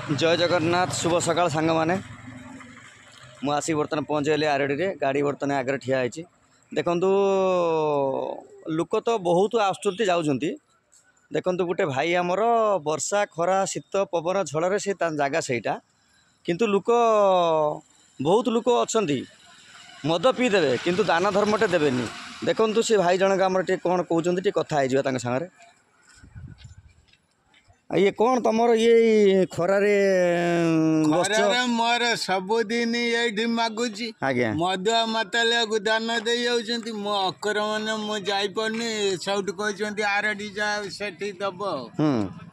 जय जगन्नाथ शुभ सकाल सांग मैंने मु आसिक बर्तमान पहुँचगली आरडी रे गाड़ी बर्तमान आगे ठिया है देखु लोक तो बहुत आसुच्च जाऊँच देखु गोटे भाई आमर वर्षा खरा शीत पवन झड़ से जगह सहीटा किंतु लोक बहुत लोक अच्छा मद पीदेवे किंतु दान धर्मटे देवेनि देखु से भाई जनक आम कौन कहते कथा है सागर ये कौन तुमर ये खरारे मोर सबुदिन ये मागुची आज्ञा मदुआ मतलिया को दान दे जाउछंती मो अकर माने मो जाई पड़नी सब कहते आरडी जा सेठी दब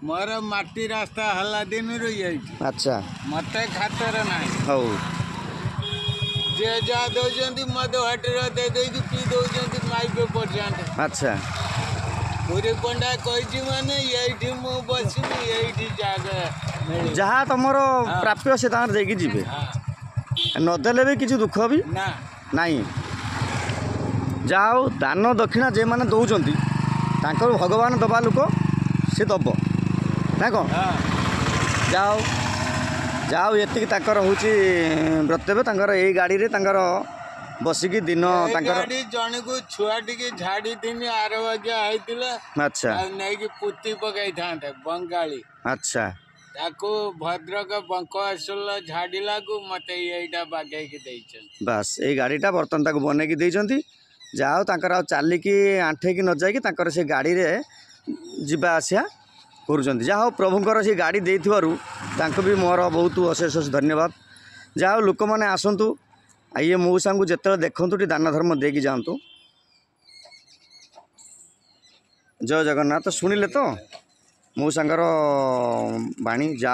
मोर माटी रास्ता हला दिन रही अच्छा मत खातर ना हौ जे जा दौरान मद हटर दे दे पी दौरान माइक पर्यंत अच्छा पूरी पंडा कही माने ये बसमी ये जगह जहाँ तुम प्राप्य से देकी जी नदेले भी किसी दुख भी ना नहीं जाओ दान दक्षिणा जे मैंने दौरान भगवान दबा लोक सी दब ना कौन जाओ जाओ ये हूँ व्रतव्य यही गाड़ी रे बसिकी दिन जन को छुआ टी झाड़ी दिन 8 बजे होता अच्छा नहीं पुती पकई था बंगाली अच्छा ताको भद्रक बंक आसल झाड़िला को मत यहीटा बागेकी बस ये गाड़ीटा बर्तमान बनईकी देती जाओ तर चलिकी आंठेकी न जाकि से गाड़ी रे जीवा आसिया कर जहाँ प्रभुंर से गाड़ी देथिबारु भी मोर बहुत अशेष धन्यवाद जाओ लोक मैंने आसतु ये मौसा को जिते देखु दान धर्म देकी जातु जय जगन्नाथ शुणिले तो मौसा बाणी जा